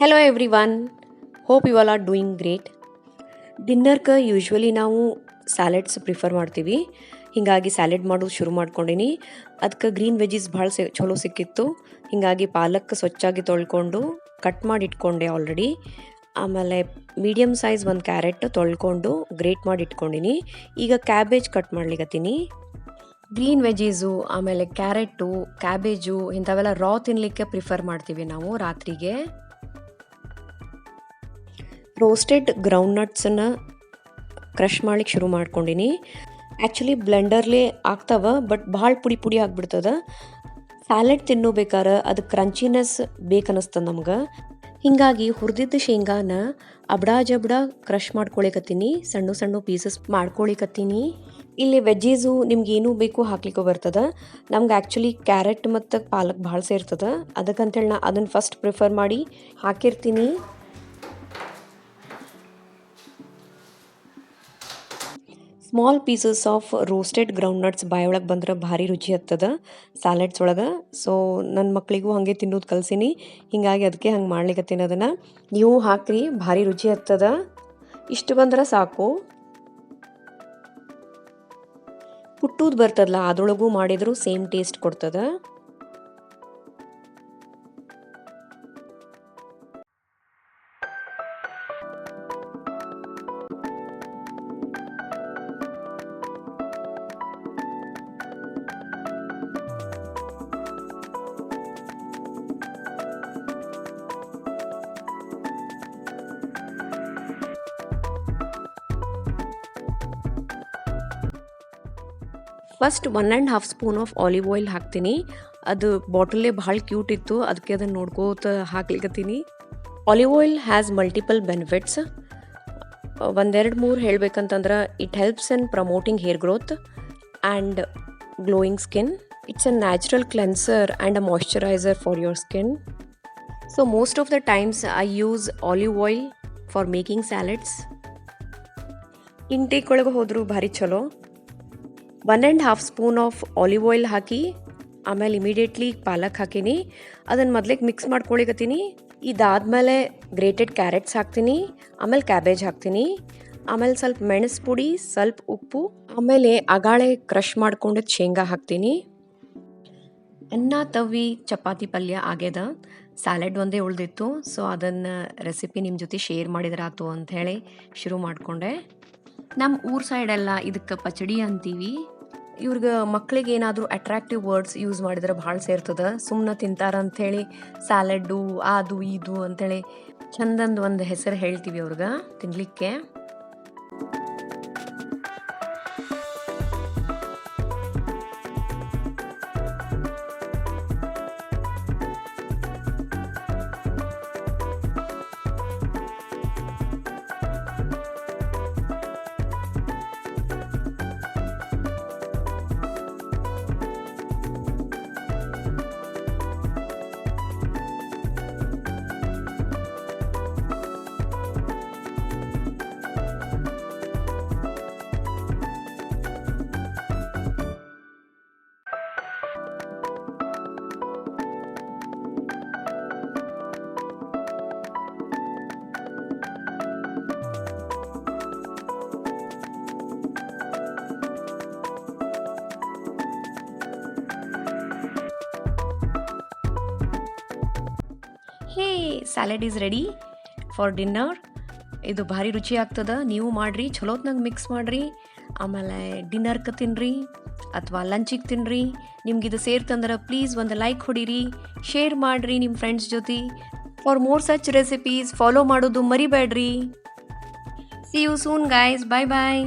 Hello everyone, hope you all are doing great. ಡಿನ್ನರ್ಗೆ usually ನಾವು salads prefer ಮಾಡ್ತೀವಿ. ಹೀಗಾಗಿ ಸ್ಯಾಲೆಡ್ ಮಾಡೋದು ಶುರು ಮಾಡ್ಕೊಂಡೀನಿ. ಅದಕ್ಕೆ ಗ್ರೀನ್ ವೆಜ್ಜೀಸ್ ಭಾಳ ಚಲೋ ಸಿಕ್ಕಿತ್ತು. ಹೀಗಾಗಿ ಪಾಲಕ್ ಸ್ವಚ್ಛಾಗಿ ತೊಳ್ಕೊಂಡು ಕಟ್ ಮಾಡಿ ಇಟ್ಕೊಂಡೆ ಆಲ್ರೆಡಿ. ಆಮೇಲೆ ಮೀಡಿಯಮ್ ಸೈಜ್ ಒಂದು ಕ್ಯಾರೆಟ್ ತೊಳ್ಕೊಂಡು ಗ್ರೇಟ್ ಮಾಡಿ ಇಟ್ಕೊಂಡೀನಿ. ಈಗ ಕ್ಯಾಬೇಜ್ ಕಟ್ ಮಾಡ್ಲಿಕ್ಕತ್ತೀನಿ. ಗ್ರೀನ್ ವೆಜ್ಜೀಸು ಆಮೇಲೆ ಕ್ಯಾರೆಟು, ಕ್ಯಾಬೇಜು ಇಂಥವೆಲ್ಲ ರಾ ತಿನ್ನಲಿಕ್ಕೆ ಪ್ರಿಫರ್ ಮಾಡ್ತೀವಿ ನಾವು ರಾತ್ರಿಗೆ. ರೋಸ್ಟೆಡ್ ಗ್ರೌಂಡ್ನಟ್ಸನ್ನು ಕ್ರಷ್ ಮಾಡ್ಲಿಕ್ಕೆ ಶುರು ಮಾಡ್ಕೊಂಡೀನಿ. ಆ್ಯಕ್ಚುಲಿ ಬ್ಲೆಂಡರ್ಲೇ ಆಗ್ತಾವ, ಬಟ್ ಭಾಳ ಪುಡಿ ಆಗಿಬಿಡ್ತದೆ. ಸ್ಯಾಲೆಡ್ ತಿನ್ನೋಬೇಕಾರೆ ಅದು ಕ್ರಂಚಿನೆಸ್ ಬೇಕನ್ನಿಸ್ತದೆ ನಮ್ಗೆ. ಹೀಗಾಗಿ ಹುರಿದಿದ್ದ ಶೇಂಗಾನ ಅಬ್ಡಾ ಜಬ್ಡ ಕ್ರಷ್ ಮಾಡ್ಕೊಳಿಕತ್ತೀನಿ, ಸಣ್ಣ ಸಣ್ಣ ಪೀಸಸ್ ಮಾಡ್ಕೊಳಿಕತ್ತೀನಿ. ಇಲ್ಲಿ ವೆಜ್ಜೀಸು ನಿಮ್ಗೆ ಏನೂ ಬೇಕು ಹಾಕ್ಲಿಕ್ಕೆ ಬರ್ತದೆ. ನಮ್ಗೆ ಆ್ಯಕ್ಚುಲಿ ಕ್ಯಾರೆಟ್ ಮತ್ತು ಪಾಲಕ್ ಭಾಳ ಸೇರ್ತದೆ. ಅದಕ್ಕಂತೇಳಿ ನಾ ಅದನ್ನು ಫಸ್ಟ್ ಪ್ರಿಫರ್ ಮಾಡಿ ಹಾಕಿರ್ತೀನಿ. ಸ್ಮಾಲ್ ಪೀಸಸ್ ಆಫ್ ರೋಸ್ಟೆಡ್ ಗ್ರೌಂಡ್ನಟ್ಸ್ ಬಾಯೊಳಗೆ ಬಂದ್ರೆ ಭಾರಿ ರುಚಿ ಹತ್ತದ ಸ್ಯಾಲೆಡ್ಸ್ ಒಳಗೆ. ಸೊ ನನ್ನ ಮಕ್ಕಳಿಗೂ ಹಾಗೆ ತಿನ್ನೋದು ಕಲ್ಸೀನಿ. ಹೀಗಾಗಿ ಅದಕ್ಕೆ ಹಂಗೆ ಮಾಡ್ಲಿಕ್ಕತ್ತೀನಿ. ಅದನ್ನು ನೀವು ಹಾಕ್ರಿ, ಭಾರಿ ರುಚಿ ಹತ್ತದ. ಇಷ್ಟು ಬಂದ್ರೆ ಸಾಕು. ಪುಟ್ಟೂದು ಬರ್ತದಲ್ಲ, ಅದರೊಳಗೂ ಮಾಡಿದರೂ ಸೇಮ್ ಟೇಸ್ಟ್ ಕೊಡ್ತದೆ. First 1.5 spoon of olive oil ಹಾಕ್ತೀನಿ. ಅದು ಬಾಟಲೇ ಭಾಳ ಕ್ಯೂಟ್ ಇತ್ತು, ಅದಕ್ಕೆ ಅದನ್ನು ನೋಡ್ಕೋತ ಹಾಕ್ಲಿಕ್ಕತ್ತೀನಿ. Olive oil has multiple benefits. 1-2-3 ಹೇಳ್ಬೇಕಂತಂದ್ರೆ it helps in promoting hair growth and glowing skin. It's a natural cleanser and a moisturiser for your skin. So most of the times I use olive oil for making salads. Intake ಒಳಗೆ ಹೋದರೂ ಭಾರಿ ಚಲೋ. 1.5 spoon of olive oil ಹಾಕಿ ಆಮೇಲೆ immediately ಪಾಲಕ್ ಹಾಕೀನಿ. ಅದನ್ನು ಮೊದಲಿಗೆ mix ಮಾಡ್ಕೊಳಿಕತ್ತೀನಿ. ಇದಾದಮೇಲೆ grated carrots ಹಾಕ್ತೀನಿ, ಆಮೇಲೆ ಕ್ಯಾಬೇಜ್ ಹಾಕ್ತೀನಿ, ಆಮೇಲೆ ಸ್ವಲ್ಪ ಮೆಣಸು ಪುಡಿ, ಸ್ವಲ್ಪ ಉಪ್ಪು, ಆಮೇಲೆ ಅಗಾಳೆ ಕ್ರಷ್ ಮಾಡ್ಕೊಂಡಿದ್ದು ಶೇಂಗಾ ಹಾಕ್ತೀನಿ. ಅನ್ನ ತವ್ವಿ ಚಪಾತಿ ಪಲ್ಯ ಆಗ್ಯದ. ಸ್ಯಾಲೆಡ್ ಒಂದೇ ಉಳಿದಿತ್ತು. ಸೊ ಅದನ್ನು ರೆಸಿಪಿ ನಿಮ್ಮ ಜೊತೆ ಶೇರ್ ಮಾಡಿದ್ರಾತು ಅಂಥೇಳಿ ಶುರು ಮಾಡಿಕೊಂಡೆ. ನಮ್ಮ ಊರ ಸೈಡೆಲ್ಲ ಇದಕ್ಕೆ ಪಚಡಿ ಅಂತೀವಿ. ಇವ್ರಿಗೆ ಮಕ್ಳಿಗೆ ಏನಾದರೂ ಅಟ್ರಾಕ್ಟಿವ್ ವರ್ಡ್ಸ್ ಯೂಸ್ ಮಾಡಿದ್ರೆ ಭಾಳ ಸೇರ್ತದೆ. ಸುಮ್ಮನೆ ತಿಂತಾರಂಥೇಳಿ ಸ್ಯಾಲೆಡ್ಡು ಅದು ಇದು ಅಂಥೇಳಿ ಚಂದಂದು ಒಂದು ಹೆಸರು ಹೇಳ್ತೀವಿ ಅವ್ರಿಗೆ ತಿನ್ನಲಿಕ್ಕೆ. Hey, salad is ready for dinner. ಇದು ಭಾರಿ ರುಚಿ ಆಗ್ತದೆ. ನೀವು ಮಾಡಿರಿ, ಚಲೋತ್ನಾಗ ಮಿಕ್ಸ್ ಮಾಡಿರಿ. ಆಮೇಲೆ ಡಿನ್ನರ್ಗೆ ತಿನ್ನಿರಿ ಅಥವಾ ಲಂಚಿಗೆ ತಿನ್ನಿರಿ. ನಿಮ್ಗೆ ಇದು ಸೇರ್ತಂದ್ರೆ ಪ್ಲೀಸ್ ಒಂದು ಲೈಕ್ ಹೊಡೀರಿ, ಶೇರ್ ಮಾಡಿರಿ ನಿಮ್ಮ ಫ್ರೆಂಡ್ಸ್ ಜೊತೆ. For more such recipes follow ಮಾಡೋದು ಮರಿಬೇಡ್ರಿ. See you soon guys. Bye bye.